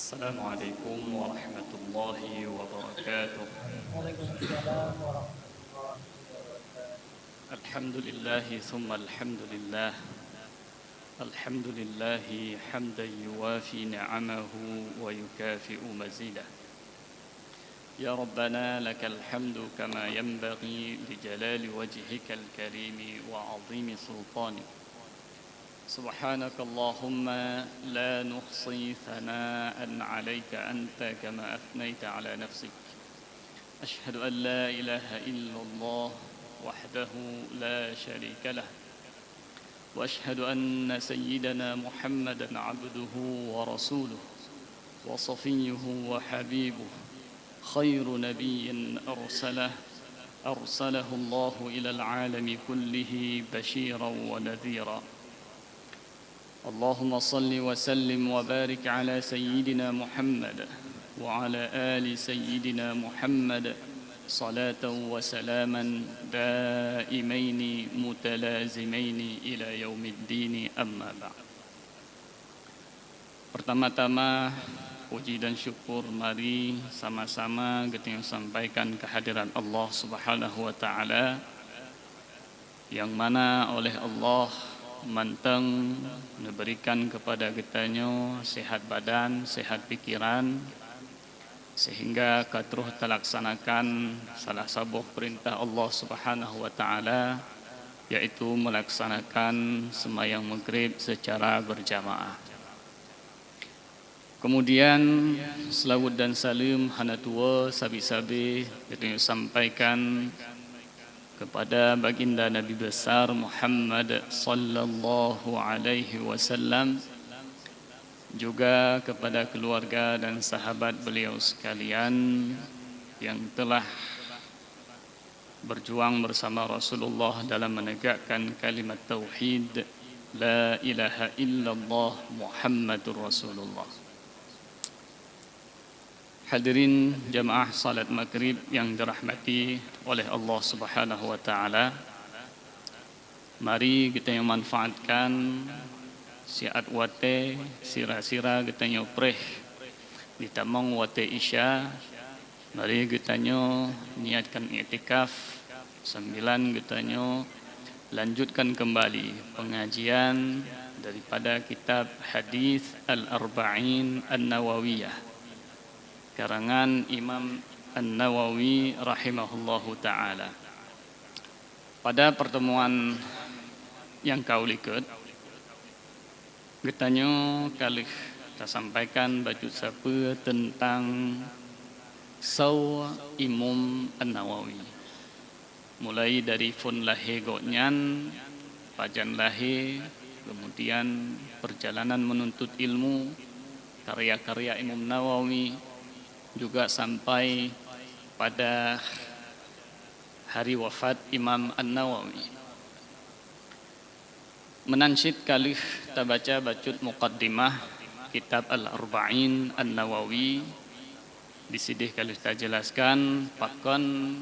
السلام عليكم ورحمة الله وبركاته. Waalaikumsalam warahmatullahi wabarakatuh. الحمد لله ثم الحمد لله. الحمد لله حمدا يوافي نعمه ويكافئ مزيده. يا ربنا لك الحمد كما ينبغي لجلال وجهك الكريم وعظيم سلطانك. سبحانك اللهم لا نحصي ثناء عليك أنت كما أثنيت على نفسك. أشهد أن لا إله إلا الله وحده لا شريك له، وأشهد أن سيدنا محمدا عبده ورسوله وصفيه وحبيبه، خير نبي أرسله الله إلى العالم كله بشيرا ونذيرا. اللهم صل وسلم وبارك على سيدنا محمد وعلى آل سيدنا محمد صلاة وسلاما دائمين متلازمين إلى يوم الدين أما بعد. Pertama-tama puji dan syukur mari sama-sama kita sampaikan kehadiran Allah Subhanahu wa taala yang mana oleh Allah manteng memberikan kepada kitanya sehat badan, sehat pikiran, sehingga katruh terlaksanakan salah satu perintah Allah Subhanahu wa taala, yaitu melaksanakan sembahyang maghrib secara berjamaah. Kemudian selawat dan salam hanatua sabi-sabi kita sampaikan kepada baginda Nabi besar Muhammad sallallahu alaihi wasallam, juga kepada keluarga dan sahabat beliau sekalian yang telah berjuang bersama Rasulullah dalam menegakkan kalimat tauhid la ilaha illallah Muhammadur Rasulullah. Hadirin jamaah salat maghrib yang dirahmati oleh Allah Subhanahu wa taala, mari kita yang manfaatkan siat wate sira-sira kita nyopreh ditamong wate isya. Mari kita niatkan i'tikaf sembilan, kita lanjutkan kembali pengajian daripada kitab hadis Al-Arba'in An-Nawawiyah karangan Imam An-Nawawi rahimahullahu ta'ala. Pada pertemuan yang kauliket, getanya kali kita sampaikan baju sapa tentang saw Imam An-Nawawi. Mulai dari fun lahir godnyan, pajan lahir, kemudian perjalanan menuntut ilmu, karya-karya Imam Nawawi, juga sampai pada hari wafat Imam An-Nawawi. Menansyid kalih kita baca bacut muqaddimah kitab Al-Arba'in An-Nawawi. Disidih kalih kita jelaskan pakon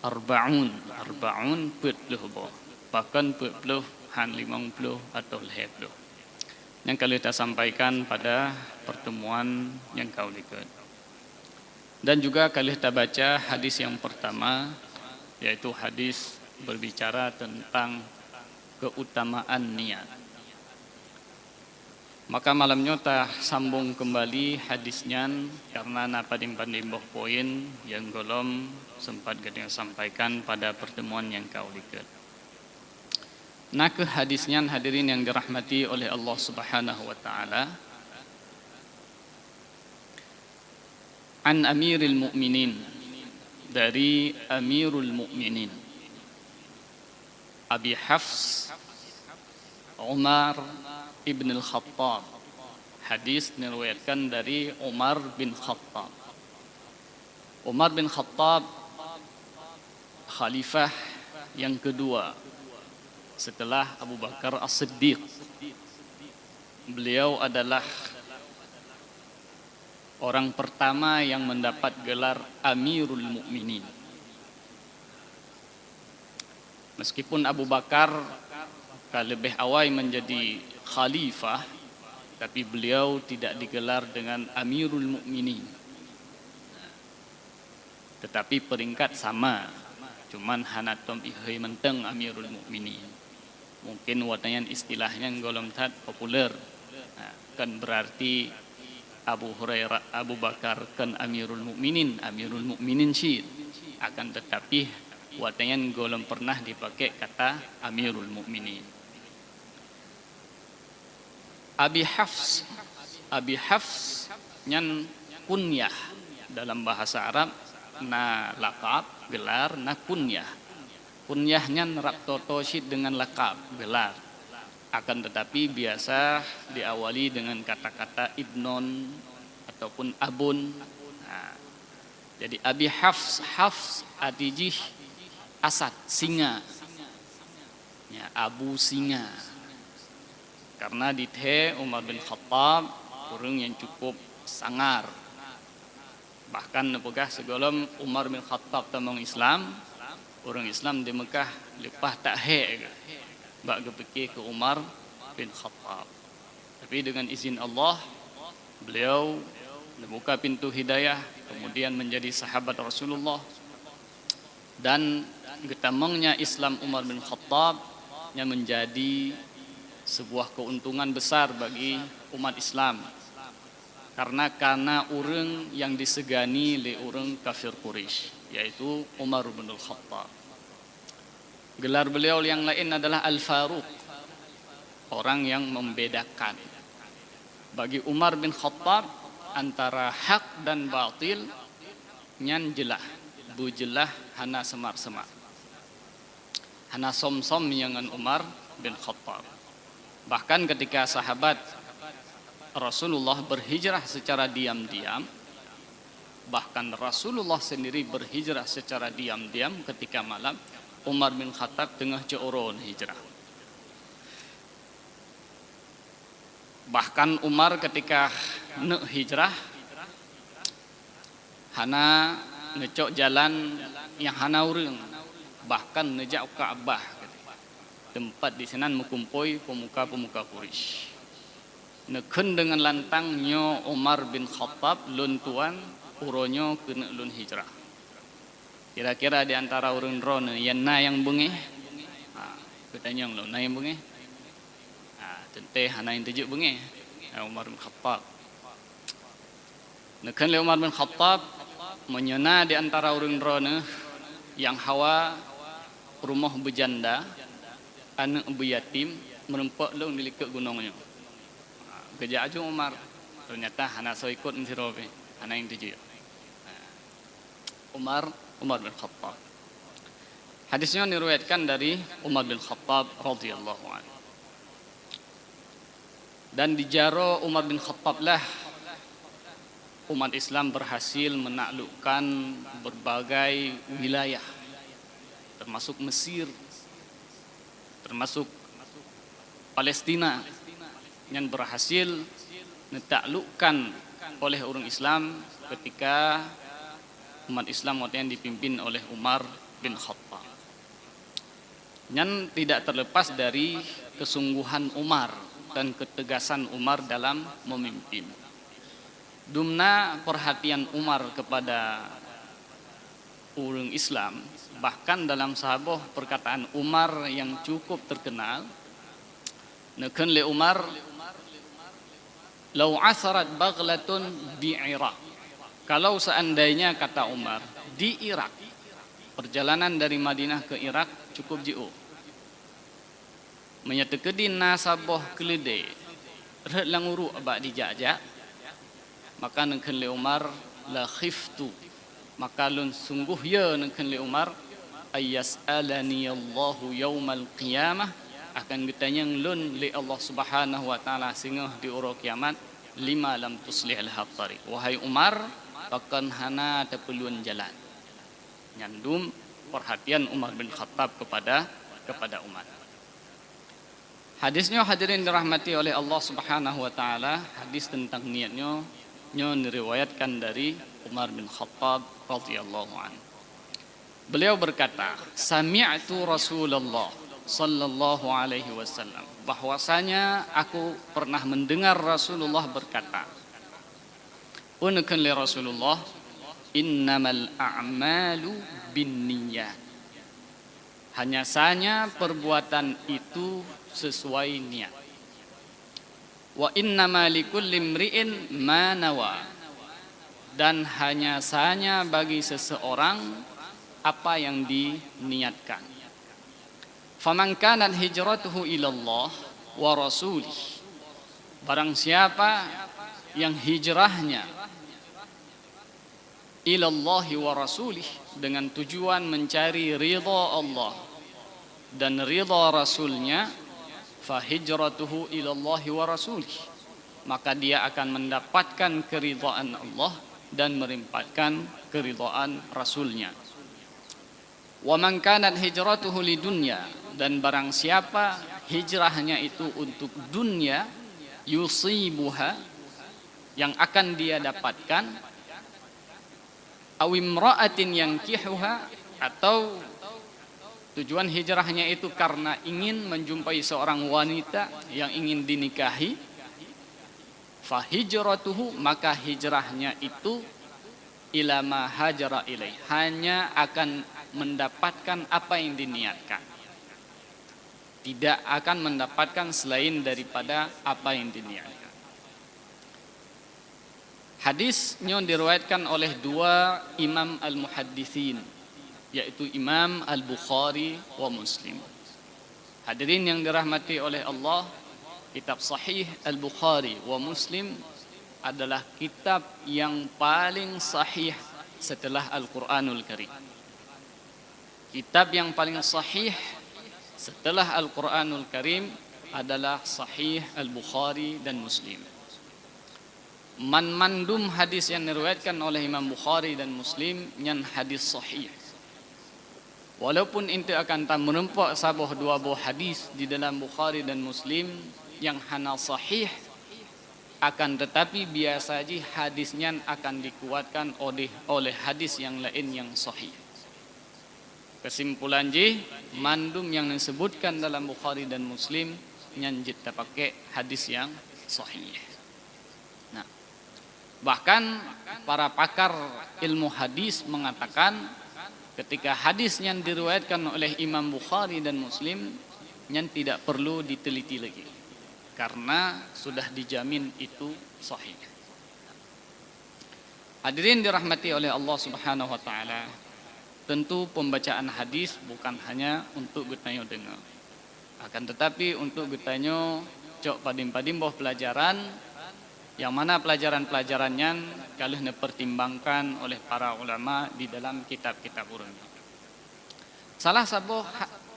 arba'un putluh boh, pakon putluh han 50 atau 50 yang kali kita sampaikan pada pertemuan yang kau lihat. Dan juga kali kita baca hadis yang pertama, yaitu hadis berbicara tentang keutamaan niat. Maka malamnya kita sambung kembali hadisnya karena napadim-padim poin yang golom sempat kita sampaikan pada pertemuan yang kau lihat. Nah, ke hadisnya hadirin yang dirahmati oleh Allah Subhanahu wa taala. An Amiril Mu'minin, dari Amirul Mu'minin Abi Hafs Umar ibn al-Khattab. Hadis diriwayatkan dari Umar bin Khattab. Umar bin Khattab khalifah yang kedua setelah Abu Bakar As-Siddiq. Beliau adalah orang pertama yang mendapat gelar Amirul Mukminin. Meskipun Abu Bakar lebih awal menjadi khalifah, tapi beliau tidak digelar dengan Amirul Mukminin. Tetapi peringkat sama, cuman hanatom ihai menteng Amirul Mukminin. Mungkin watayan istilahnya golom tat populer. Kan berarti Abu Hurairah, Abu Bakar kan Amirul Mukminin syid. Akan tetapi watayan golom pernah dipakai kata Amirul Mukminin. Abi Hafs nyan kunyah dalam bahasa Arab, na lakab gelar, na kunyah. Kunyahnya nerak totosid dengan lakab gelar. Akan tetapi biasa diawali dengan kata-kata ibnon ataupun abun. Nah, jadi Abi Hafs adijih asad, singa. Ya, Abu Singa. Karena dithe Umar bin Khattab orang yang cukup sangar. Bahkan nepegah segolom Umar bin Khattab tamang Islam, orang Islam di Mekah lepah tak he bak gepeki ke Umar bin Khattab. Tapi dengan izin Allah beliau membuka pintu hidayah, kemudian menjadi sahabat Rasulullah. Dan getamangnya Islam Umar bin Khattab yang menjadi sebuah keuntungan besar bagi umat Islam, karena orang yang disegani oleh orang kafir Quraisy, yaitu Umar bin Khattab. Gelar beliau yang lain adalah Al-Faruq, orang yang membedakan. Bagi Umar bin Khattab antara hak dan batil nyan jelah, bu jelah hana semar-semar, hana som-som dengan Umar bin Khattab. Bahkan ketika sahabat Rasulullah berhijrah secara diam-diam, bahkan Rasulullah sendiri berhijrah secara diam-diam ketika malam, Umar bin Khattab tengah jauron hijrah. Bahkan Umar ketika nak hijrah, hana ngecok jalan yang hana urang, bahkan ngejak Ka'bah, tempat di sana mengumpui pemuka-pemuka Quraisy. Neken dengan lantang nyo Umar bin Khattab lun tuan uronyo kena lun hijrah. Kira-kira di antara urun ron yang na yang bengeh, katanya yang na yang bengeh, tente hana yang tujuh bengeh, Umar bin Khattab. Neken le Umar bin Khattab menyena di antara urun ron yang hawa rumah berjanda, anak yatim merempak long di likut gunungnya. Kerja aja Umar, ternyata anak saya ikut mensirobe, anak yang tujuh. Umar bin Khattab. Hadisnya diriwayatkan dari Umar bin Khattab radhiyallahu anhu. Dan di jaro Umar bin Khattab lah umat Islam berhasil menaklukkan berbagai wilayah, termasuk Mesir, termasuk Palestina, yang berhasil ditaklukkan oleh orang Islam ketika umat Islam yang dipimpin oleh Umar bin Khattab. Yang tidak terlepas dari kesungguhan Umar dan ketegasan Umar dalam memimpin. Dumna perhatian Umar kepada orang Islam, bahkan dalam sahabat perkataan Umar yang cukup terkenal, neken le Umar, lau asarat baghlatun di Irak. Kalau seandainya kata Umar di Irak, perjalanan dari Madinah ke Irak cukup jauh, menyetekedi nasabah kelede red languru abak dijajak, maka neken le Umar la khiftu, maka lun sungguh ya neken le Umar ayyas'alani Allahu yaumal qiyamah, akan ditanya lun li Allah Subhanahu wa taala singah di uro kiamat, lima lam tuslih al-hattari, wahai Umar akan hana tepelun jalan. Nyandum perhatian Umar bin Khattab kepada umat. Hadisnya hadirin dirahmati oleh Allah Subhanahu wa taala, hadis tentang niatnya diriwayatkan dari Umar bin Khattab radhiyallahu anhu. Beliau berkata, sami'tu Rasulullah sallallahu alaihi wasallam, bahwasanya aku pernah mendengar Rasulullah berkata, unukan li Rasulullah, innamal a'malu binniyat. Hanya saja perbuatan itu sesuai niat. Wa innama likulli imri'in ma nawa. Dan hanya saja bagi seseorang apa yang diniatkan. Faman kanat hijratuhu ilallah wa rasulih. Barang siapa yang hijrahnya ilallahi wa rasulih, dengan tujuan mencari ridha Allah dan ridha Rasulnya, fa hijratuhu ilallahi wa rasulih, maka dia akan mendapatkan keridhaan Allah dan merimpatkan keridhaan Rasulnya. Wa man kanat hijratuhu lidunya, dan barang siapa hijrahnya itu untuk dunia, yusibuha, yang akan dia dapatkan, awimra'atin yankihuha, atau tujuan hijrahnya itu karena ingin menjumpai seorang wanita yang ingin dinikahi, fa hijratuhu, maka hijrahnya itu ila ma hajara ilaih, hanya akan mendapatkan apa yang diniatkan, tidak akan mendapatkan selain daripada apa yang diniatkan. Hadisnya diriwayatkan oleh dua imam al-muhadditsin, yaitu Imam Al-Bukhari wa Muslim. Hadirin yang dirahmati oleh Allah, kitab Sahih Al-Bukhari wa Muslim adalah kitab yang paling sahih setelah Al-Quranul Karim. Kitab yang paling sahih setelah Al-Quranul Karim adalah Sahih Al-Bukhari dan Muslim. Mandum hadis yang diriwayatkan oleh Imam Bukhari dan Muslim yang hadis sahih. Walaupun inti akan tak merempak sabuh dua buah hadis di dalam Bukhari dan Muslim yang hana sahih, akan tetapi biasa saja hadisnya akan dikuatkan oleh hadis yang lain yang sahih. Kesimpulan ji, mandum yang disebutkan dalam Bukhari dan Muslim yang kita pakai hadis yang sahih. Nah, bahkan para pakar ilmu hadis mengatakan ketika hadis yang diriwayatkan oleh Imam Bukhari dan Muslim yang tidak perlu diteliti lagi, karena sudah dijamin itu sahih. Hadirin dirahmati oleh Allah Subhanahu wa taala, tentu pembacaan hadis bukan hanya untuk getanyo dengar, akan tetapi untuk getanyo cok padim-padim boh pelajaran, yang mana pelajaran-pelajarannya kalau dipertimbangkan oleh para ulama di dalam kitab-kitab urang. Salah satu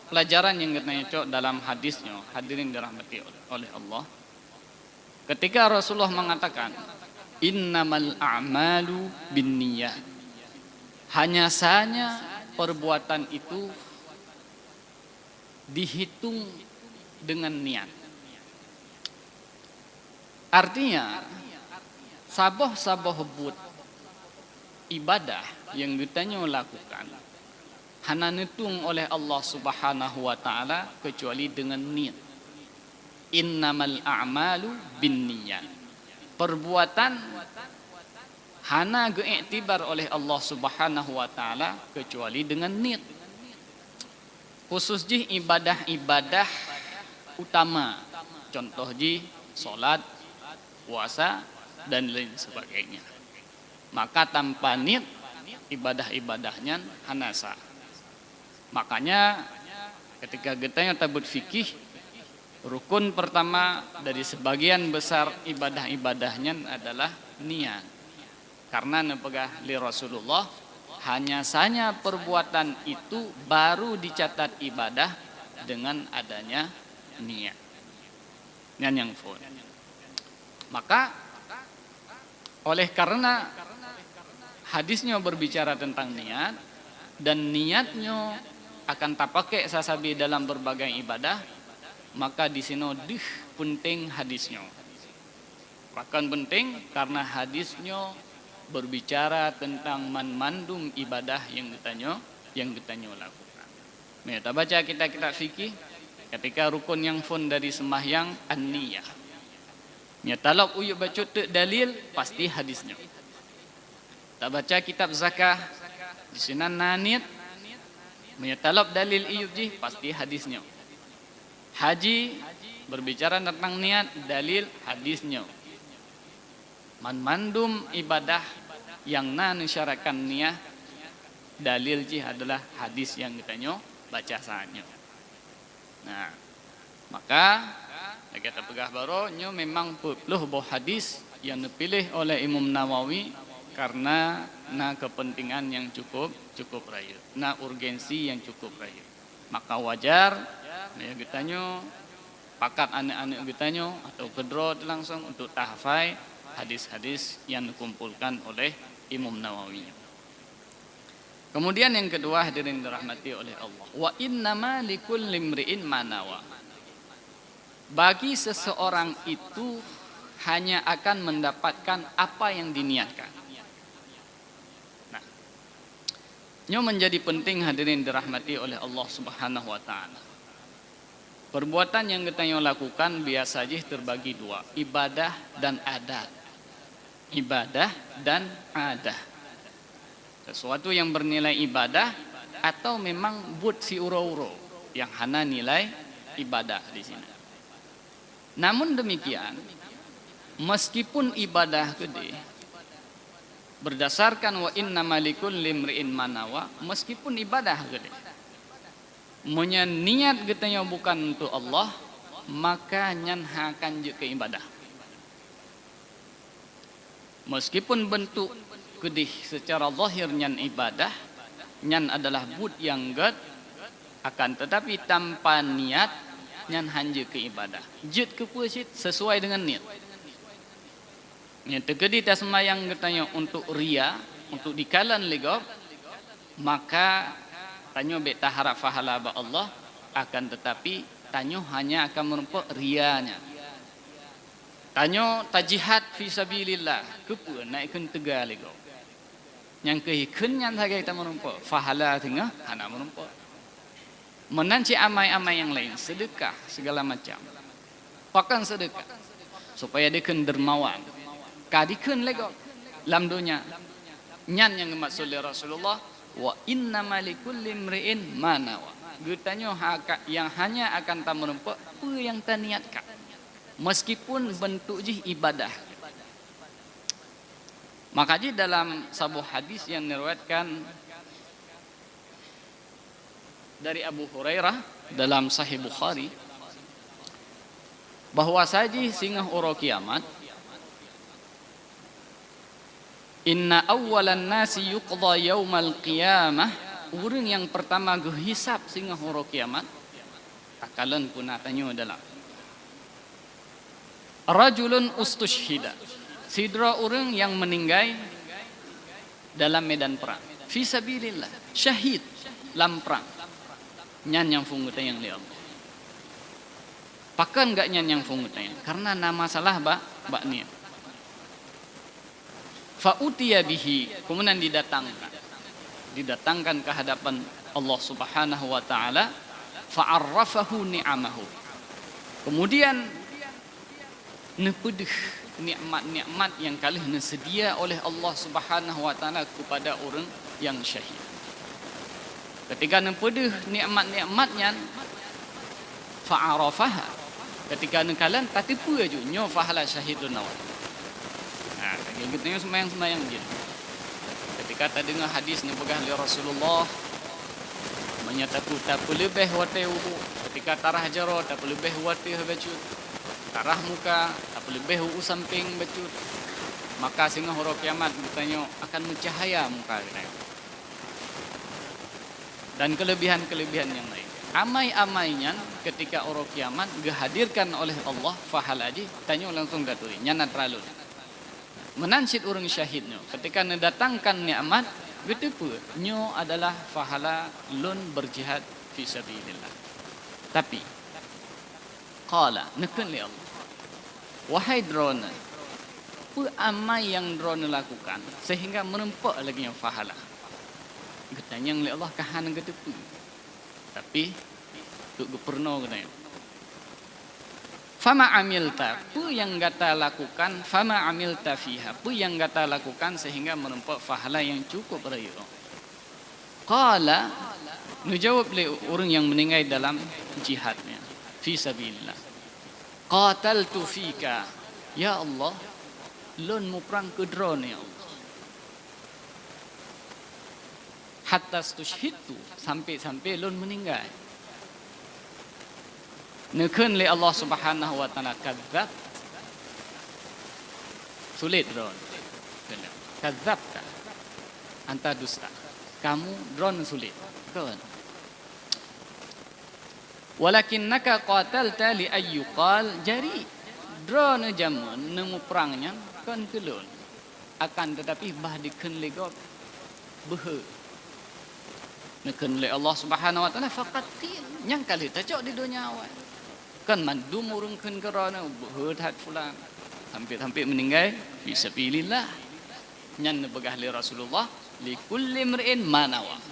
pelajaran yang getanyo cok dalam hadisnya, hadirin dirahmati oleh Allah, ketika Rasulullah mengatakan innamal a'malu binniyat, hanya saja perbuatan itu dihitung dengan niat. Artinya saboh-saboh but ibadah yang ditanya lakukan hanya dihitung oleh Allah Subhanahu wa taala kecuali dengan niat. Innamal a'malu binniyat. Perbuatan hana geiktibar oleh Allah Subhanahu wa taala kecuali dengan niat. Khusus ji ibadah-ibadah utama, contoh ji salat, puasa dan lain sebagainya. Maka tanpa niat ibadah-ibadahnya hanasa. Makanya ketika kita tabut fikih, rukun pertama dari sebagian besar ibadah-ibadahnya adalah niat. Karena nepegah li Rasulullah, hanya saja perbuatan itu baru dicatat ibadah dengan adanya niat. Niat yang full. Maka oleh karena hadisnya berbicara tentang niat dan niatnya akan tapakai sasabi dalam berbagai ibadah, maka di sini penting hadisnya. Bahkan penting karena hadisnya berbicara tentang mandum ibadah yang ditanya lakukan. Kita baca kita fikih Ketika rukun yang fun dari sembahyang an-niyah. Nya talab uyuk baca tu dalil pasti hadisnya. Tak baca kitab zakah di sini nanit menyetalab dalil iyub ji pasti hadisnya. Haji berbicara tentang niat dalil hadisnya. Mandum ibadah yang syaratkan niat dalil ji adalah hadis yang kita baca saatnya. Nah, maka kita pegah baru memang perlu bawa hadis yang dipilih oleh Imam Nawawi karena kepentingan yang cukup raya, urgensi yang cukup raya. Maka wajar kita pakat anak-anak kita atau kedro langsung untuk tahfai hadis-hadis yang dikumpulkan oleh Imam Nawawi. Kemudian yang kedua, hadirin dirahmati oleh Allah, wa innama likulli imri'in ma nawa. Bagi seseorang itu hanya akan mendapatkan apa yang diniatkan. Nah, ini menjadi penting hadirin dirahmati oleh Allah Subhanahu wa taala. Perbuatan yang kita lakukan biasa saja terbagi dua, ibadah dan adat. Ibadah dan adat. Sesuatu yang bernilai ibadah atau memang buat si uro-uro yang hana nilai ibadah di sini. Namun demikian, meskipun ibadah gede, berdasarkan wa innama likulli imri'in ma nawa, meskipun ibadah gede, monya niat getanya bukan untuk Allah, maka nyan akan je ke ibadah. Meskipun bentuk gede secara zahir nyan ibadah, nyan adalah bud yang ged, akan tetapi tanpa niat nyan hanje ke ibadah. Jut ke puasit sesuai dengan niat. Yang tergedi tas sembahyang getanya untuk ria, untuk dikalan legok, maka tanyo bet harap fahala ba Allah, akan tetapi tanyo hanya akan merumpuk rianya. Tanyo tajihad fi sabilillah, kepu naikkan tegal legok. Yang kehikun yang hagai ta merumpuk fahala tengah hana merumpuk. Menanci amai-amai yang lain, sedekah segala macam. Pakan sedekah supaya dia dermawan. Kadikun legok lam dunia. Nyan yang dimaksud oleh Rasulullah, wa innama likulli imri'in ma nawa. Gutanya yang hanya akan ta merumpuk apa yang ta niatkan. Meskipun bentuk je ibadah. Maka di dalam sebuah hadis yang diriwayatkan dari Abu Hurairah dalam Sahih Bukhari, bahwa saja singah uro kiamat, inna awwalan nasi yuqda yaumal qiyamah, orang yang pertama gehisap singah uro kiamat, akalan pun tanya adalah rajulun ustushhida, sidra orang yang meninggal dalam medan perang, fi sabilillah, syahid dalam perang. Nyan yang fungut yang lihat. Pakan enggak nyan yang fungut yang? Karena nama salah bak niat. Fa utiya bihi, kemudian didatangkan ke hadapan Allah Subhanahu wa taala, fa arrafahu ni'amahu. Kemudian nepedih nikmat-nikmat yang kali sedia oleh Allah Subhanahu wa taala kepada orang yang syahid. Ketika nepedih nikmat-nikmatnya, fa'arafaha. Ketika nekalan tatipu aja nyo fahala syahidun nawat. Nah, kayak gitu sembahyang gitu. Ketika tadi dengar hadis ni pegah oleh Rasulullah, menyatakan tak lebih wate wudu. Ketika tarah jaro tak lebih wate bacut. Tarah muka tak lebih samping bacut. Maka sehingga huruf kiamat bertanya akan mencahaya muka kita. Dan kelebihan-kelebihan yang lain. Amai-amainya ketika orang kiamat dihadirkan oleh Allah fahala aja, tanya langsung daturi nyana terlalu. Menansid orang syahidnya ketika mendatangkan nikmat betul nyo adalah fahala lun berjihad fi sabilillah. Tapi qala nakun li Allah, wahai drone, apa amai yang drone lakukan sehingga merempuk lagi yang fahala. Getanya oleh Allah kahan getepu. Tapi untuk pernah katanya Fama amilta, apa yang gata lakukan? Fama amilta fiha, apa yang gata lakukan sehingga menempuh pahala yang cukup raya? Qala, menjawab oleh orang yang meninggal dalam jihadnya, fi sabilillah. Qataltu fika, ya Allah, lon mu perang ke drone ya Allah. Hatta stushhitu, sampai lon meninggal. Nekun li Allah Subhanahu wa taala kadzab. Sulit drone. Kadzabta. Anta dusta. Kamu drone sulit. Kan? Walakinnaka qatalta li ayyuqal jari. Drone jamun nemu perangnya kan kelun. Akan tetapi bah dikeun li god beuh. Nekun li Allah Subhanahu wa taala faqatil. Nyang kali tajok di dunia awal. Kan mandum urungkeun kerana behat fulan sampai meninggal fisabilillah nyan begah li Rasulullah li kulli mri'in manawa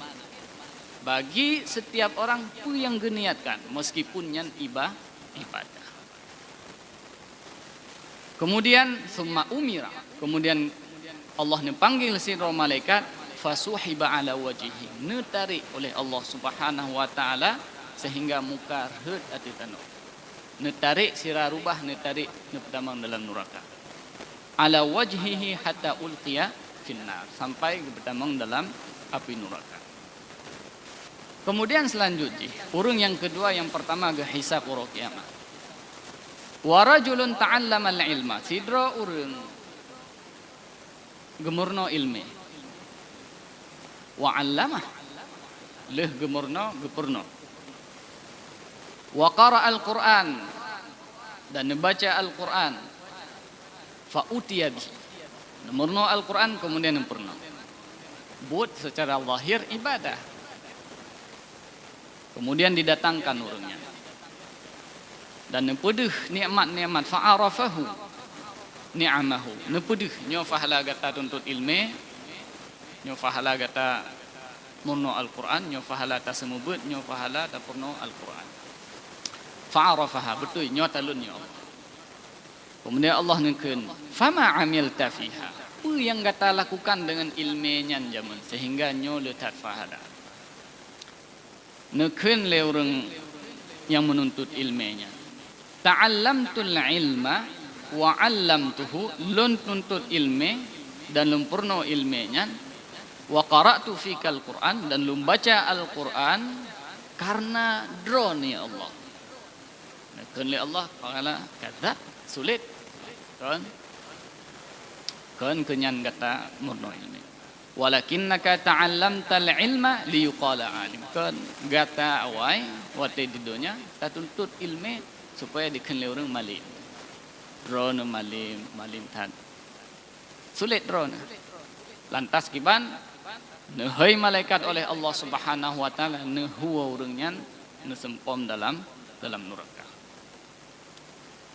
bagi setiap orang pun yang geniatkan meskipun nyan ibadah. Kemudian summa umira, kemudian Allah panggil si roh malaikat fasuhiba ala wajhihi, netarik oleh Allah Subhanahu wa taala sehingga muka reut ati tanah. Netarik sirah rubah, netarik nepetamang dalam neraka. Ala wajhihi hatta ulqiya finnar, sampai bertamang dalam api neraka. Kemudian selanjutnya, urung yang kedua, yang pertama ke hisab uro kiamat. Wa rajulun ta'allama al-ilma, sidra urung gemurno ilmi. Wa 'allamah, leh gemurno gepurno. Wa qara al-Qur'an, dan membaca Al-Qur'an. Fa utiya bihi, nomorno Al-Qur'an kemudian nempurno. Buat secara zahir ibadah. Kemudian didatangkan urungnya. Dan nepedeh nikmat-nikmat fa'arafahu ni'amahu. Nepedeh nyo fahala gata tuntut ilmu, nyo fahala gata murno Al-Qur'an, nyo fahala ta semubut, nyo fahala ta purno Al-Qur'an. Fa'arafaha, betul nyata lun ya Allah. Kemudian Allah nengkeun, fama amilta fiha, apa yang kata lakukan dengan ilmunya zaman sehingga nyo letak fahala. Nengkeun le orang yang menuntut ilmunya. Ta'allamtul ilma wa 'allamtuhu, lun tuntut ilmu dan lun purno ilmunya. Wa qara'tu fikal Qur'an, dan lun baca Al-Qur'an karena drone ya Allah. Kan li Allah qala kadzab, sulit kan kenyan kata murno ilmi. Walakinnaka ta'allamtal ilma liyuqala alim, kan gata awai wate di dunia ta tuntut ilmu supaya dikenli orang malim. Drone malim tan sulit drone. Lantas kiban nehai malaikat oleh Allah Subhanahu wa taala nehuwa urangnya nesempom dalam neraka.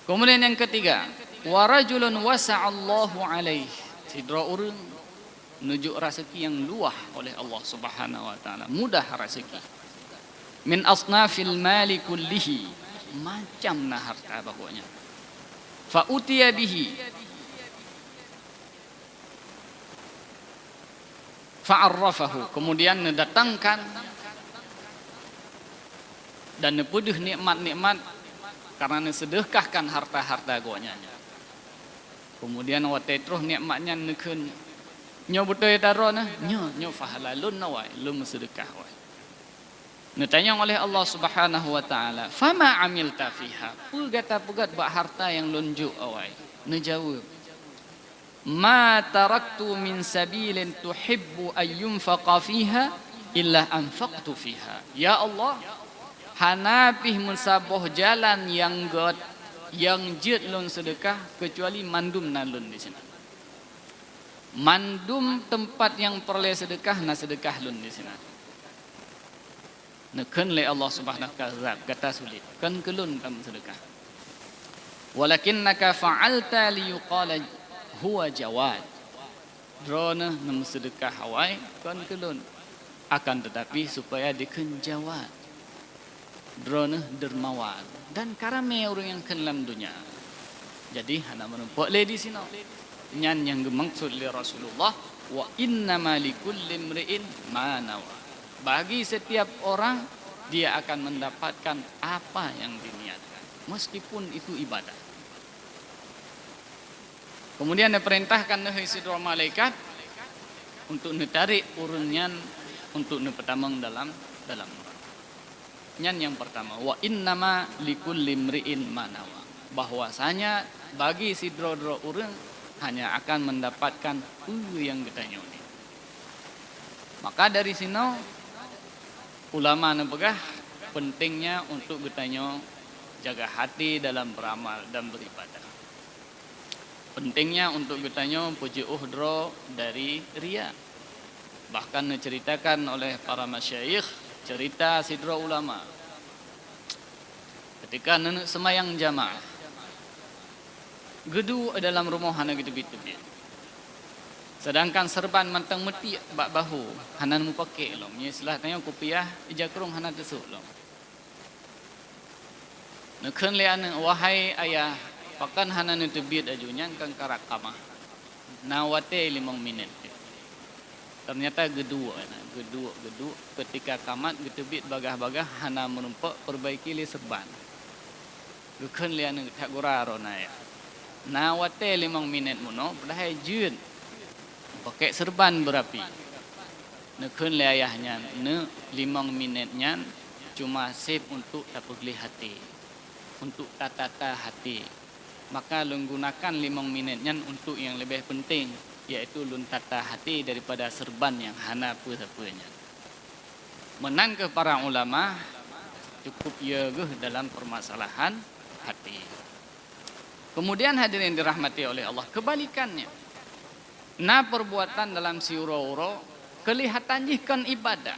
Kemudian yang ketiga, wa rajulun wasa'allahu alaihi, sidra urang nujuk rezeki yang luah oleh Allah Subhanahu wa taala, mudah rezeki. Min asnafil mali kullihi, macam nah harta pokoknya. Fa utiya bihi, fa'arrafahu, kemudian mendatangkan dan nepedeh nikmat-nikmat karena sedekahkan harta-harta gonya. Kemudian wate terus nikmatnya nekeun nyo betul darona nyo fahalalun nawai lum sedekah wa. Ditanya oleh Allah Subhanahu wa taala, "Fama amilta fiha?" Pugat bak harta yang lunjuk awai. Nejawab, "Ma taraktu min sabilin tuhibbu ayyunfaqa fiha illa anfaqtu fiha." Ya Allah, hanapih mensaboh jalan yang jid lun sedekah kecuali mandum nalun di sini. Mandum tempat yang perlu sedekah na sedekah lun di sini. Nekeun le Allah Subhanahu wa taala kata sulit. Kan kelun kamu sedekah. Walakinnaka fa'alta liyuqala huwa jawad. Drona nam sedekah hawai kan kelun. Akan tetapi supaya dikeun jawad. drone dermawan dan karame orang yang kelam dunia. Jadi hana menumpuk le di sini. Nyan yang dimaksud li Rasulullah wa innama likulli imri'in ma nawa. Bagi setiap orang dia akan mendapatkan apa yang diniatkan meskipun itu ibadah. Kemudian diperintahkan oleh sidra malaikat untuk ditarik urunnya untuk dipetamang dalam neraka. Nyan yang pertama wa innama likulli imri'in ma nawa. Bahwasanya bagi sidra-dra urang hanya akan mendapatkan yang ditanya ini. Maka dari sini ulama nepegah pentingnya untuk ditanya jaga hati dalam beramal dan beribadah. Pentingnya untuk ditanya puji uhdro dari riya. Bahkan diceritakan oleh para masyayikh cerita sidra ulama ketika nenek semayang jamaah gedu dalam rumah hana gitu-gitu. Sedangkan serban mantang meti bak bahu hana mu pakai lom. Nya istilah tanya kopiah ijakrung hana tesuk lom. Nekhen le ane wahai ayah pakan hana nu tebit ajunya kan karak kamah. Nawate 5 minit. Ternyata gedu ketika kamat getebit bagah-bagah hana menumpak perbaiki li serban. Nekhen le ane tak goraro na ya. Nawate 5 minit muno padahal jun pakai serban berapi. Nekun le ayahnya ne 5 minitnya cuma sip untuk tapugli hati, untuk tata hati. Maka lun gunakan 5 minitnya untuk yang lebih penting, yaitu lun tata hati daripada serban yang hana apa-apanya. Menan ke para ulama cukup yeuh dalam permasalahan hati. Kemudian hadirin dirahmati oleh Allah, kebalikannya. Na perbuatan dalam siuro-uro kelihatannya kan ibadah.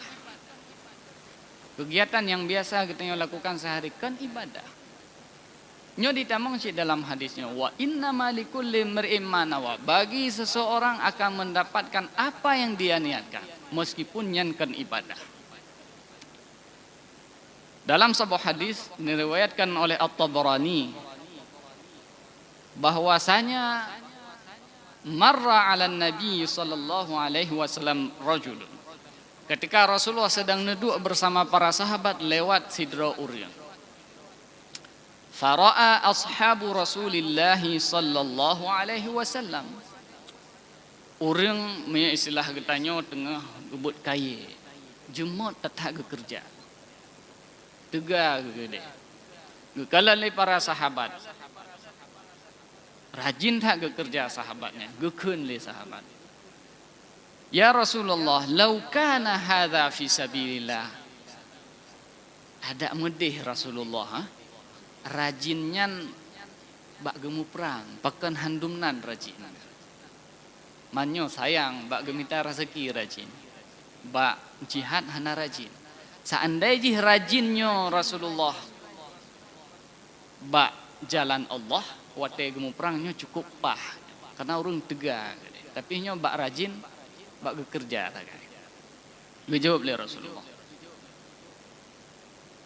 Kegiatan yang biasa kita lakukan sehari kan ibadah. Nyo ditamang sih dalam hadisnya wa innama likulli imri'in ma nawa. Bagi seseorang akan mendapatkan apa yang dia niatkan meskipun nyan kan ibadah. Dalam sebuah hadis diriwayatkan oleh At-Tabarani bahwasanya marra 'ala Nabi sallallahu alaihi wasallam rajulun. Ketika Rasulullah sedang duduk bersama para sahabat lewat sidra uryan. Fara'a ashabu Rasulillah sallallahu alaihi wasallam. Urang punya istilah getanyo tengah gebut kaya. Jemot tetap kerja. Tega gede. Gekalan para sahabat. Rajin tak kerja sahabatnya, gekun le sahabat. Ya Rasulullah, lau kana hadza fi sabilillah. Ada medih Rasulullah, rajinnya bak gemu perang, pakan handumnan rajin. Manyo sayang bak gemita rezeki rajin. Bak jihad hana rajin. Seandainya rajinnya Rasulullah bak jalan Allah, wate gemu perangnya cukup pah karena orang tega tapi nyo bak rajin bak bekerja dijawab oleh Rasulullah.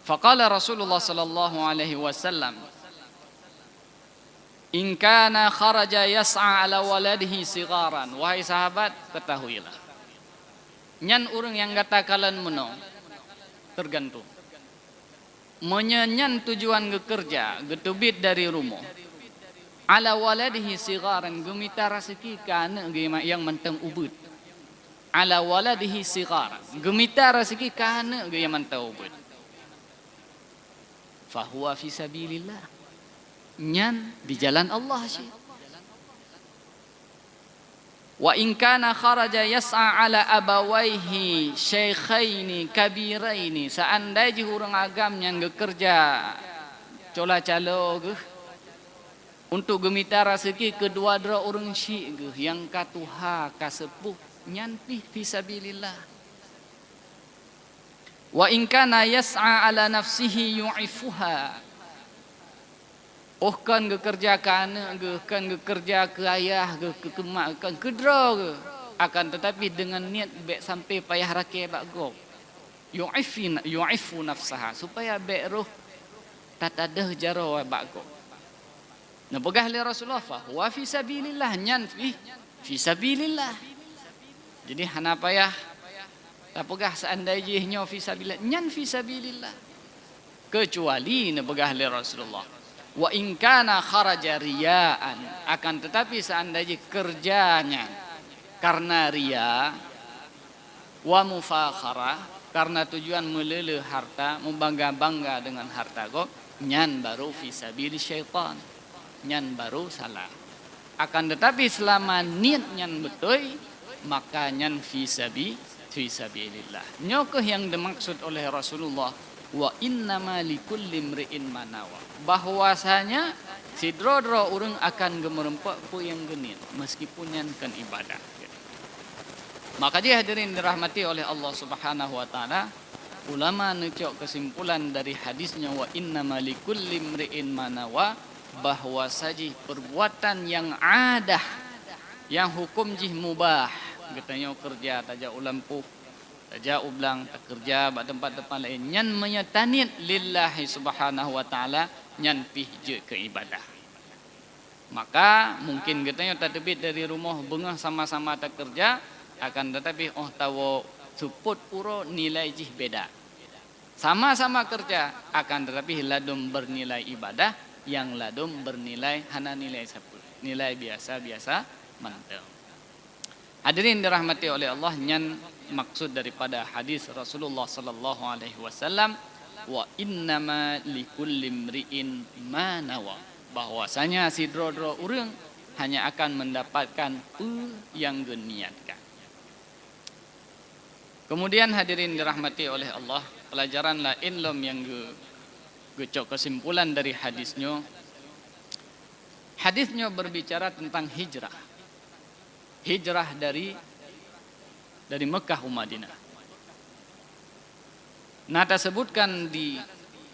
Faqala Rasulullah sallallahu alaihi wasallam in kana kharaja yas'a ala waladihi sigaran. Wahai sahabat, ketahuilah nyan urang yang katakan menong tergantung menyenyan tujuan bekerja getubit dari rumah ala waladihi sigaran gemita rezeki kana yang mentang ubud. Ala waladihi sigaran gemita rezeki kana yang mentang ubud. Fahuwa fi sabilillah. Nyan di jalan Allah sih. Wa in kana kharaja yas'a ala abawaihi syaikhaini kabiraini. Seandainya orang agam yang bekerja cola-calo untuk gemita rezeki kedua-dua orang syik yang katuha kasepuh nyanti fisabilillah. Wa in kana yas'a ala nafsihi yu'ifuha. Oh kan bekerja kana kan bekerja ke ayah ke mak ke kedra akan tetapi dengan niat baik sampai payah rakyat bak gop. yu'iffu nafsaha supaya beruh tatadah jaro bako. Nah pegah li Rasulullah fa huwa fi sabilillah nyan fi sabilillah. Jadi hana payah tak pegah seandainya fi sabilillah nyan fi sabilillah. Kecuali na pegah li Rasulullah. Wa in kana kharaja riyaan, akan tetapi seandainya kerjanya karena riya wa mufakharah, karena tujuan melele harta, membangga-bangga dengan harta kok, nyan baru fi sabil syaitan, nyan baru salah. Akan tetapi selama niat nyan betul, maka nyan fi sabilillah. Nyokeh yang dimaksud oleh Rasulullah, wa innama likulli imri'in manawa, bahwasanya sidro-dro urang akan gemerempak pu yang genit meskipun nyan kan ibadah. Maka dia hadirin dirahmati oleh Allah Subhanahu wa taala, ulama necok kesimpulan dari hadisnya wa innama likulli imri'in manawa, bahwa saji perbuatan yang adah yang hukum jih mubah, katanya kerja taja ulampu taja ublang tak kerja bak tempat-tempat lain nyan menyetanit lillahi subhanahu wa taala nyan pih je ke ibadah. Maka mungkin katanya tak terbit dari rumah bengah sama-sama tak kerja, akan tetapi tahu support puro nilai jih beda. Sama-sama kerja akan tetapi ladum bernilai ibadah, yang ladum bernilai hana nilai sapul, nilai biasa-biasa mantap. Hadirin dirahmati oleh Allah, nyan maksud daripada hadis Rasulullah sallallahu alaihi wasallam wa innama likulli imri'in ma nawa, bahwasanya si dro-dro urang hanya akan mendapatkan yang geniatkan. Kemudian hadirin dirahmati oleh Allah, pelajaran lain lom yang gecok kesimpulan dari hadisnya. Hadisnya berbicara tentang hijrah. Hijrah dari Mekah ke Madinah. Nata sebutkan di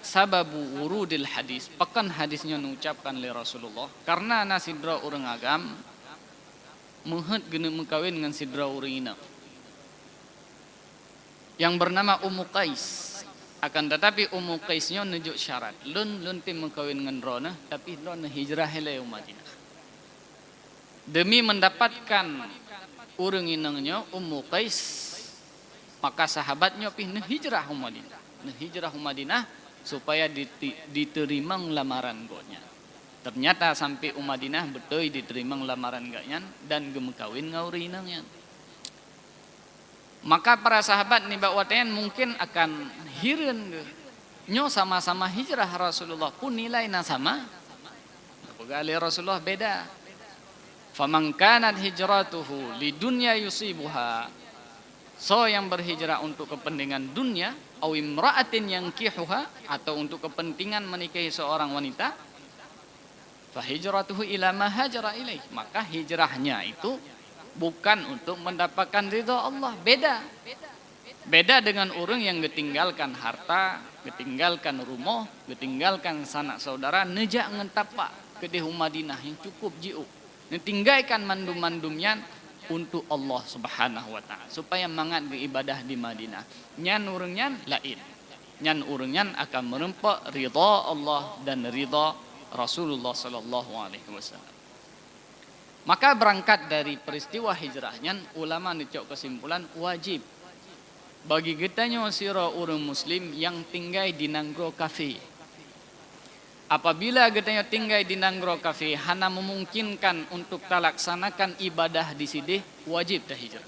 sababu wurudil hadis, pekan hadisnya mengucapkan oleh Rasulullah, karena nasidra orang agam muhut gena mengkawin dengan sidra orang ina yang bernama Ummu Qais. Akan tetapi Ummu Qaisnya nujuk syarat, lun tim mengkawin dengan rona, tapi rona hijrah hele Madinah. Demi mendapatkan orang inangnya Ummu Qais, maka sahabatnya pih hijrah ke Madinah. Hijrah ke Madinah supaya diterima lamaran gonya. Ternyata sampai Madinah betul diterima lamaran gaknya dan gemekawin ngauri inangnya. Maka para sahabat ni bakwatayan mungkin akan hireun nyo sama-sama hijrah Rasulullah pun nilainya sama. Pegali Rasulullah beda. Faman kanat hijratuhu lidunya yusibuha, so yang berhijrah untuk kepentingan dunia, aw imra'atin yankihuha, atau untuk kepentingan menikahi seorang wanita, fa hijratuhu ila ma hajara ilaih, maka hijrahnya itu bukan untuk mendapatkan ridha Allah. Beda dengan orang yang ketinggalkan harta, ketinggalkan rumah, ketinggalkan sanak saudara, nejak ngentapa ke di Madinah yang cukup jiu, netinggalkan mandum-mandumnya untuk Allah Subhanahu wa taala supaya mangat beribadah di Madinah. Nyan urangnya lain. Nyan urangnya akan merempak ridha Allah dan ridha Rasulullah sallallahu alaihi wasallam. Maka berangkat dari peristiwa hijrahnya, ulama necok kesimpulan wajib bagi kitanya sira orang muslim yang tinggal di nanggro kafe. Apabila kitanya tinggal di nanggro kafe hana memungkinkan untuk talaksanakan ibadah di sini, wajib dah hijrah.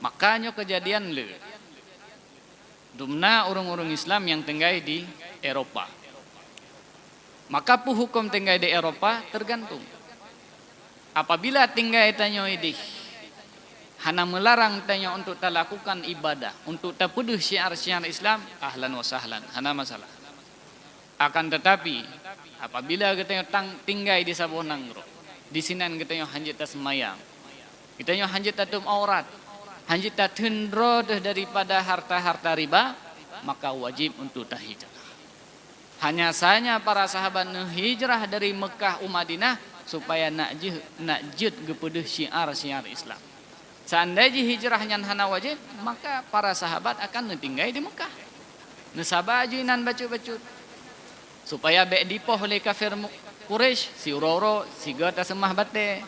Makanya kejadian le dumna orang-orang Islam yang tinggal di Eropa. Maka pu hukum tinggal di Eropa tergantung. Apabila tinggal tanya idih, hana melarang tanya untuk tak lakukan ibadah, untuk tak peduh syiar-syiar Islam, ahlan wa sahlan, hana masalah. Akan tetapi, apabila kita tinggal di Sabah Nangro, di sinan kita hanjit tak semayang, kita hanjit tak tum aurat, hanjit tak tendro daripada harta-harta riba, maka wajib untuk tak hijrah. Hanya saja para sahabat hijrah dari Mekah ke Madinah supaya nak jud kepada syiar-syiar Islam. Seandainya hijrahnya hana wajib, maka para sahabat akan tinggal di Mekah. Nesabaju nan bacut-bacut. Supaya bek dipoh oleh kafir Quraisy, si uro-uro, si gata sembah bate.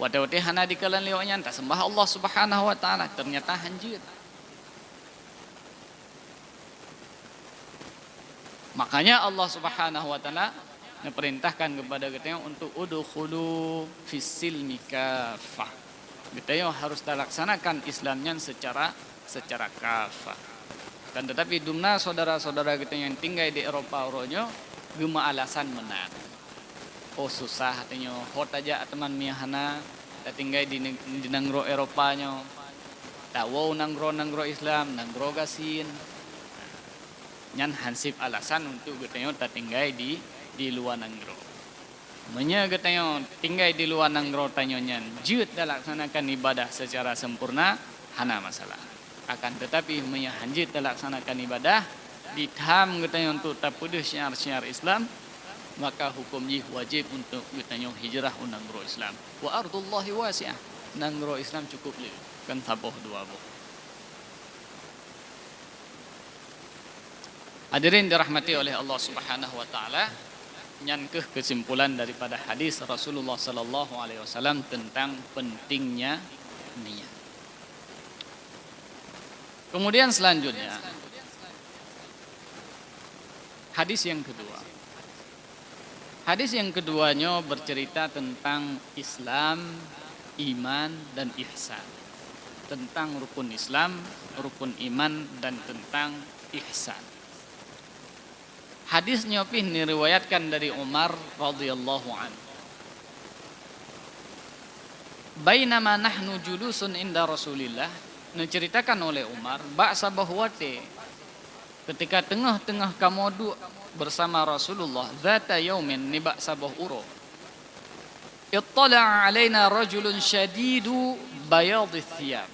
Wate-wate hana dikalan liwanya, tak sembah Allah Subhanahu wa taala, ternyata hanjut. Makanya Allah Subhanahu wa taala memerintahkan kepada kita untuk udkhulu fis-silmi kafah. Kita harus laksanakan Islamnya secara kafah. Kan tetapi dumna saudara-saudara kita yang tinggal di Eropa oronyo gema alasan menang. Oh susah katanya, hot aja teman mihana, tak tinggal di nangro Eropanya. Tak wow nangro Islam, nangro gasin. Nyan hansip alasan untuk kita tak tinggal di luar nangro. Menya katanya tinggal di luar nangro tanyonya jut dah laksanakan ibadah secara sempurna hana masalah. Akan tetapi menya hanjit dah laksanakan ibadah ditham katanya untuk tak puduh syiar-syiar Islam, maka hukumnya wajib untuk katanya hijrah nangro Islam. Wa ardullahi wasi'ah. Nangro Islam cukup le kan saboh dua boh. Hadirin dirahmati oleh Allah Subhanahu wa taala. Nyankeh kesimpulan daripada hadis Rasulullah sallallahu alaihi wasallam tentang pentingnya niat. Kemudian selanjutnya hadis yang kedua. Hadis yang keduanya bercerita tentang Islam, iman dan ihsan. Tentang rukun Islam, rukun iman dan tentang ihsan. Hadisnya pun diriwayatkan dari Umar radhiyallahu anhu. Bainama nahnu julusun inda Rasulillah, diceritakan oleh Umar, ba'sa bahwate ketika tengah-tengah kamu bersama Rasulullah, zata yaumin ni ba'sa bahuro. Ittala'a alaina rajulun syadidu bayadith thiyab.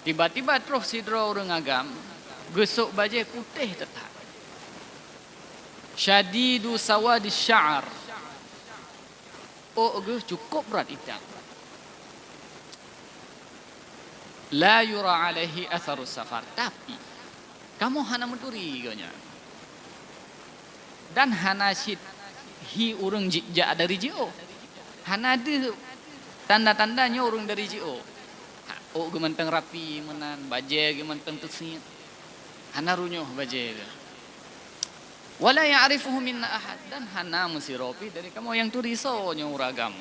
Tiba-tiba terus sidra orang agam, gesuk baju putih tetap. Syadidu sawadi sya'ar. Oh, cukup berat hitam. La yura alaihi atharus safar. Tapi kamu hana menturi gonya. Dan hana syid hi urang jia dari jio. Hana ada tanda-tandanya urang dari jio. Oh, gemanteng rapi menan, baje gemanteng tersing. Hana runyoh baje. Wala ya'rifuhu minna ahad, dan hana musiropi dari kamu yang turisonya uragamu.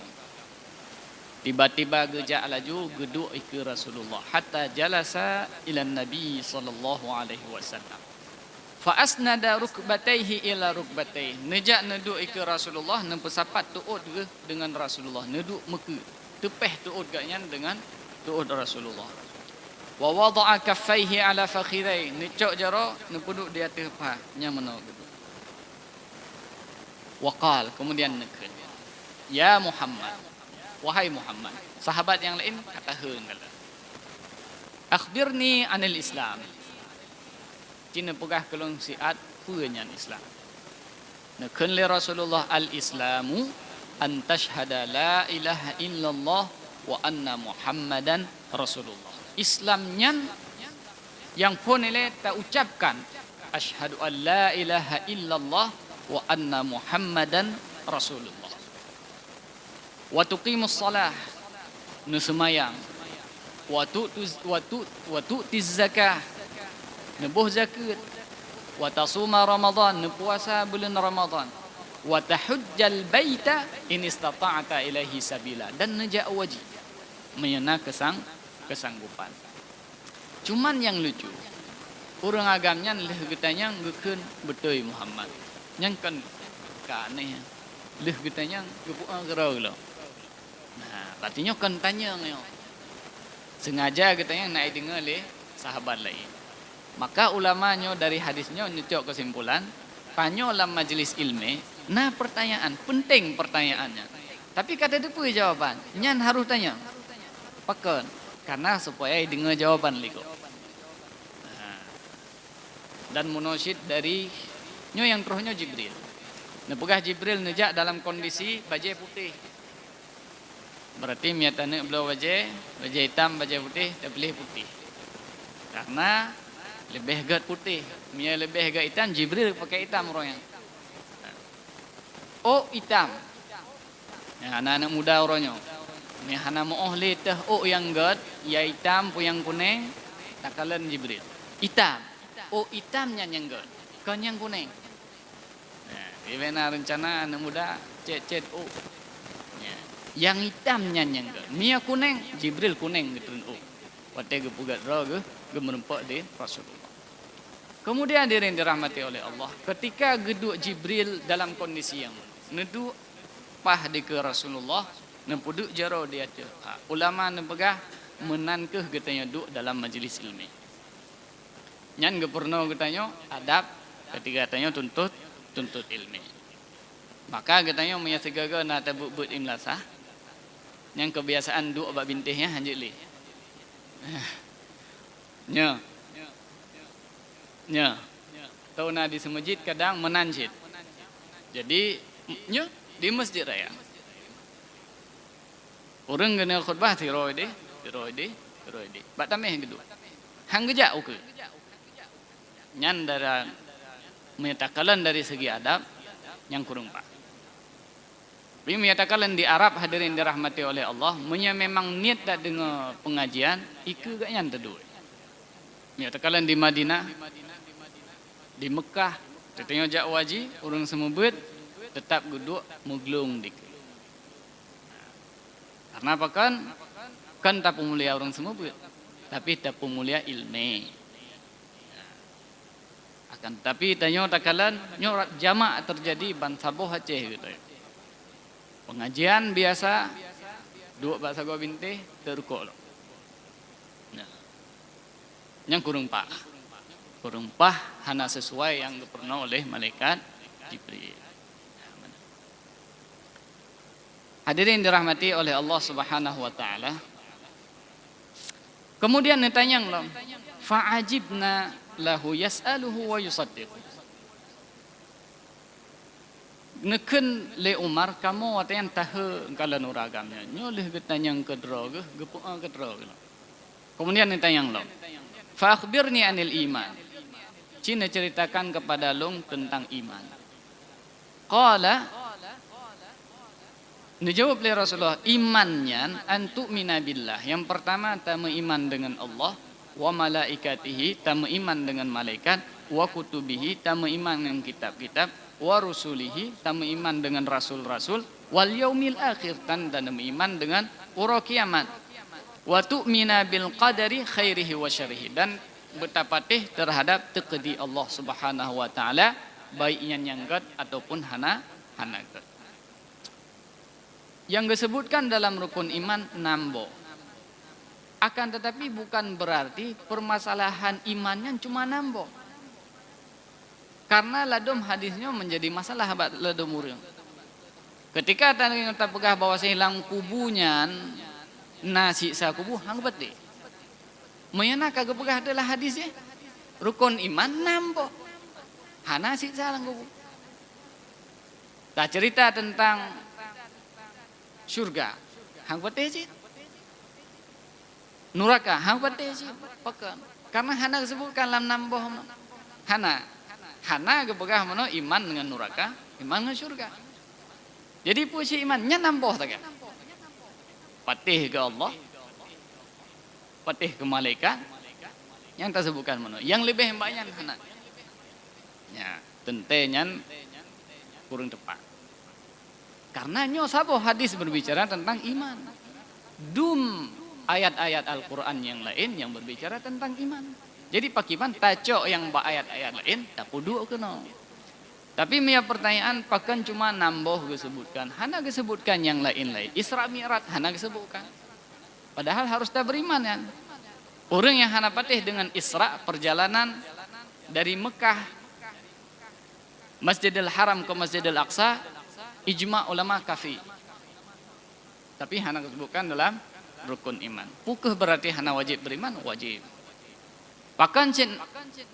Tiba-tiba gejak laju geduk ke Rasulullah hatta jalasa ila Nabi sallallahu alaihi wasallam. Fa asnada rukbatayhi ila rukbatayhi. Nejak neduk ke Rasulullah nempesapat tuut dengan Rasulullah. Neduk meke. Tepeh tuut gaknya dengan tuut Rasulullah. Wa wada'a kaffaihi ala fakhidai. Necok jaro nepuduk di atas pahanya menau gitu. Waqal, kemudian nekun. Ya Muhammad, wahai Muhammad. Sahabat yang lain kata heun kala. Akhbirni anil Islam. Cina pegah kelong siat puanyan Islam. Nekun li Rasulullah al-Islamu an tashhada la ilaha illallah wa anna Muhammadan Rasulullah. Islamnya yang pun ele tak ucapkan asyhadu an la ilaha illallah wa anna Muhammadan Rasulullah. Wa tuqimus salah, nusemayang. Wa tu'tiz zakah, nebuh zakat. Wa tasuma Ramadan, nepuasa bulan Ramadan. Wa tahujjal baita in istata'ta ilaihi sabila, dan nejak wajib menyena kesanggupan. Cuman yang lucu, orang agamnya leh getanya ngeukeun betul Muhammad. Yang kan aneh leh getanya gepuang gerau lo. Nah, artinya kan tanya nyo. Sengaja getanya nak dengar le sahabat lain. Maka ulamanya dari hadisnya nyucuk kesimpulan, tanya dalam majlis ilmu, nah pertanyaan penting pertanyaannya. Tapi kata depu jawaban, nyan harus tanya. Pakon, karena supaya dengar jawaban liko. Nah, dan munasyid dari nyo yang terusnya Jibril. Nepegah Jibril nejak dalam kondisi baju putih. Berarti miatana belau wajah hitam, wajah putih, tak pilih putih. Karena lebih gat putih. Mia lebih gat hitam, Jibril pakai hitam orangnya. Oh hitam. Ya, anak-anak muda orangnya. Mia hana mau letah oh yang gat, ya hitam pu yang kuning, takalan Jibril. Hitam. Oh hitamnya yang gat, kan yang kuning. Nah, ini rencana anak muda cet oh. Yang hitamnya nyangga mia kuning Jibril kuning gitu wate gepugat roh gemerempak di Rasulullah. Kemudian diri dirahmati oleh Allah ketika geduk Jibril dalam kondisi yang neduk pah di ke Rasulullah nempuduk jaro dia tu ulama nempegah menankeh getanya duk dalam majlis ilmi nyan geperno getanya adab ketika katanya tuntut ilmi maka getanya menyasigaga na tabut imlasah yang kebiasaan duk abak bintihnya hanjit li. Nya. Tahu na di semajid kadang menanjid. Jadi nya di masjid raya. Orang kena khutbah tiroi de. Bak tameh gitu. Hang gejak uke. Nyan dara menyatakan dari segi adab yang kurang pak. Ini menyatakan di Arab hadirin dirahmati oleh Allah, memang niat tak dengar pengajian, iku gak yang teduh. Menyatakan di Madinah, di Mekah, tetenya jak waji, orang semubut tetap duduk muglung dik. Karena apa kan? Kan tak pemulia orang semubut, tapi tak pemulia ilmu. Akan tapi tanya takalan, nyorak jamak terjadi ban saboh Aceh gitu. Pengajian biasa dua bahasa gua bintih terukok lo. Nah, yang kurang pah hana sesuai yang pernah oleh malaikat Jibril. Hadirin dirahmati oleh Allah Subhanahu wa taala. Kemudian ditanya lo, fa'ajibna lahu yas'aluhu wa yusaddiqu. Neken le Umar kamu watayan tahe kala nuragamnya nyoleh getanyang kedro ge gepua kedro ge. Kemudian ditanya lo, fa akhbirni anil iman. Cina ceritakan kepada long tentang iman. Qala dijawab oleh Rasulullah imannya antu minabillah. Yang pertama tamu iman dengan Allah wa malaikatihi tamu iman dengan malaikat wa kutubihi tamu iman dengan kitab-kitab wa rusulihi tamu iman dengan rasul-rasul wal yaumil akhir dan iman dengan ura kiamat wa tu'mina bil qadari khairihi wa syarrihi dan bertapatih terhadap takdir Allah Subhanahu wa taala baiknya yang gad ataupun hana gad. Yang disebutkan dalam rukun iman nambo. Akan tetapi bukan berarti permasalahan imannya cuma nambo. Karena ladum hadisnya menjadi masalah ladum urang. Ketika kita pegah bahwa hilang kubunya nasi sa kubu hang beti. Mayana kagak pegah adalah hadisnya. Rukun iman nambo. Hana si sa lang kubu. Tak cerita tentang surga. Hang beti sih. Nuraka hang beti sih. Pakan. Karena hana disebutkan dalam nambo Hana kepegah mana iman dengan neraka, iman dengan surga. Jadi puisi imannya namboh tak? Patih ke Allah, patih ke malaikat, yang tak sebutkan mana. Yang lebih banyak hana. Ya, tentenya kurang tepat. Karena nyo sabo hadis berbicara tentang iman. Dum ayat-ayat Al-Quran yang lain yang berbicara tentang iman. Jadi pakiman tacok yang ayat-ayat lain tak pudu kena. Tapi mia pertanyaan pakan cuma namboh disebutkan. Hana disebutkan yang lain-lain. Isra Mi'raj hana disebutkan. Padahal harus dah beriman kan. Orang yang hana patih dengan Isra perjalanan dari Mekah Masjidil Haram ke Masjidil Aqsa ijma ulama kafi. Tapi hana disebutkan dalam rukun iman. Pukeh berarti hana wajib beriman, wajib. Bahkan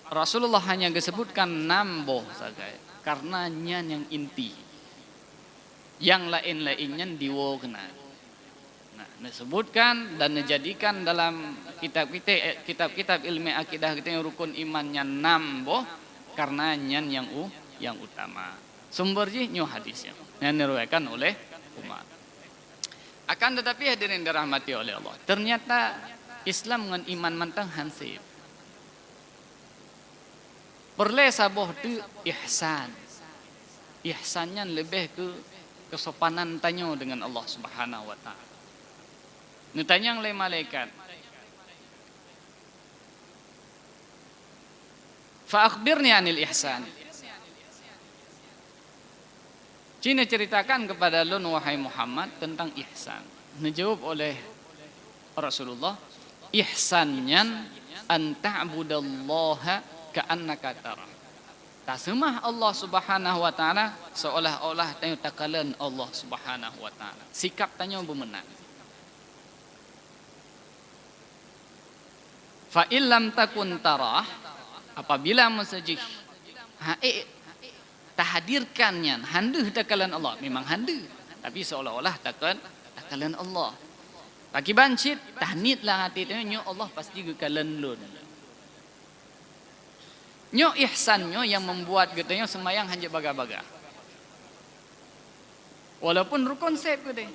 Rasulullah hanya disebutkan namboh saja karena yang inti. Yang lain-lainnya diwokna. Disebutkan dan dijadikan dalam kitab-kitab ilmu akidah kita yang rukun imannya 6 boh karena yang utama. Sumber nyu hadisnya yang diriwayatkan oleh Umar. Akan tetapi hadirin dirahmati oleh Allah, ternyata Islam dengan iman mantang hansip. Perle saboh tu ihsan. Ihsannya lebih ke kesopanan tanyo dengan Allah Subhanahu wa taala. Nu tanya oleh malaikat. Fa akhbirni anil ihsan. Cina ceritakan kepada lun wahai Muhammad tentang ihsan. Dijawab oleh Rasulullah, ihsannya an ta'budallaha ka'annaka tarah. Tasmah Allah Subhanahu wa taala seolah-olah tanyo takalan Allah Subhanahu wa taala. Sikap tanyo bemenang. Fa illam takun tarah, apabila masajih tahadirkannya handu takalan Allah, memang handu tapi seolah-olah takalan Allah. Pagi bancit tahnitlah hati nyo Allah pasti gekalan lun. Nyo ihsannya yang membuat getanya semayang hanya baga-baga. Walaupun rukun set gede.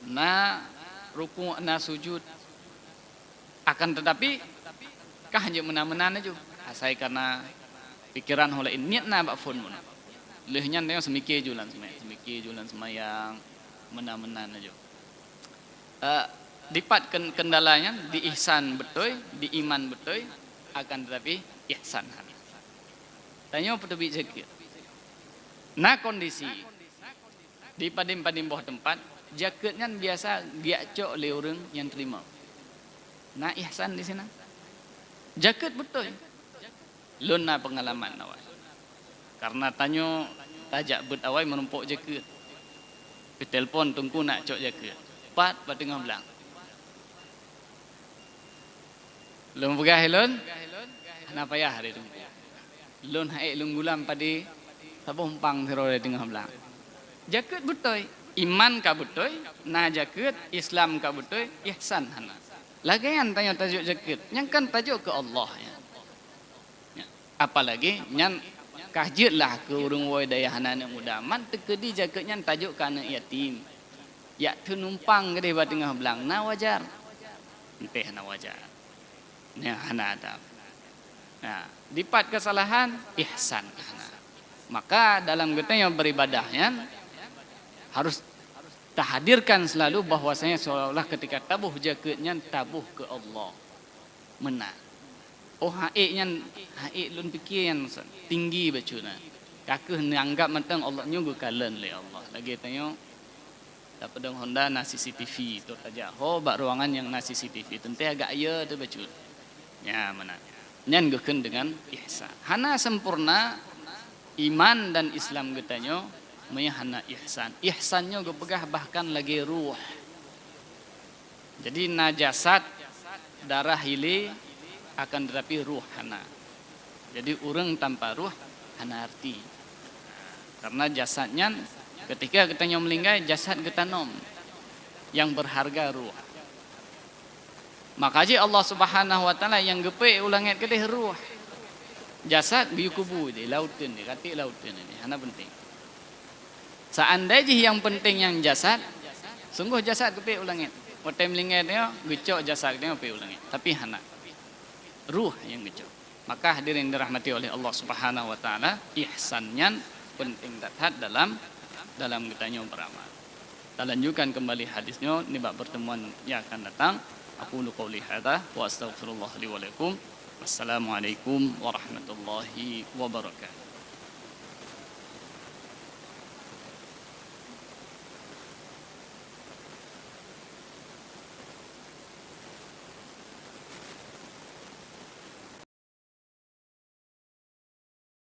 Na rukun na sujud akan tetapi kah hanya menamenan aja. Asai karena pikiran oleh niat na bak fun mun. Lehnya tengok semikir julan semayang menamenan aja. Dipat kendalanya di ihsan betul, di iman betul, akan tetapi ihsan. Tanya petubi zakir. Nah kondisi di padim-padim bawah tempat jaketnya biasa diacok oleh orang yang terima. Nah ihsan di sana. Jaket betul. Luna pengalaman awal. Karena tanyo tajak bet awal menumpuk jaket. Pe telefon tunggu nak cok jaket. Pat tengah belang. Lun pegah lun. Kenapa ya hari tunggu. Lun haik lun gulam padi tabumpang siro di tengah belang. Jaket betul. Iman ka betul, na jaket Islam ka betul, ihsan hana. Lagian tanya tajuk jaket, yang kan tajuk ke Allah ya. Apalagi yang kahjitlah ke urung woi daya hana muda man tekedi jaketnya tajuk kana yatim. Ya tu numpang gede ba tengah belang, na wajar. Enteh na wajar. Nya hana ada. Nah, dipat kesalahan ihsan hana. Maka dalam getanya beribadahnya harus tahadirkan selalu bahwasanya seolah-olah ketika tabuh jaketnya tabuh ke Allah. Menang. Oh haiknya haik lun pikiran tinggi bacuna. Kakeh nanggap mentang Allah nyugu kalen le Allah. Lagi tanya dapat dong Honda na CCTV tu saja. Ho bak ruangan yang na CCTV tentu agak ya tu bacun. Ya mana. Nyan geukeun dengan ihsan. Hana sempurna iman dan Islam getanyo hana ihsan. Ihsannya gepegah bahkan lagi ruh. Jadi najasat darah hili akan tetapi ruh hana. Jadi orang tanpa ruh hana arti. Karena jasadnya ketika kita meninggal jasad kita nom yang berharga ruh. Maka Allah Subhanahu wa taala yang gepe ulangat kedeh ruh. Jasad biukubu di lautin di kati lautin ini hana penting. Seandainya yang penting yang jasad, sungguh jasad kepe ulangit. Waktu melingkar dia, gecok jasad dia kepe ulangit. Tapi hana ruh yang gecok. Maka hadirin dirahmati oleh Allah Subhanahu wa taala, ihsannya penting dathat dalam kitanya beramal. Kita lanjutkan kembali hadisnya di bab pertemuan yang akan datang. Aku qouli hadza wa astaghfirullah li wa lakum. Wassalamualaikum warahmatullahi wabarakatuh.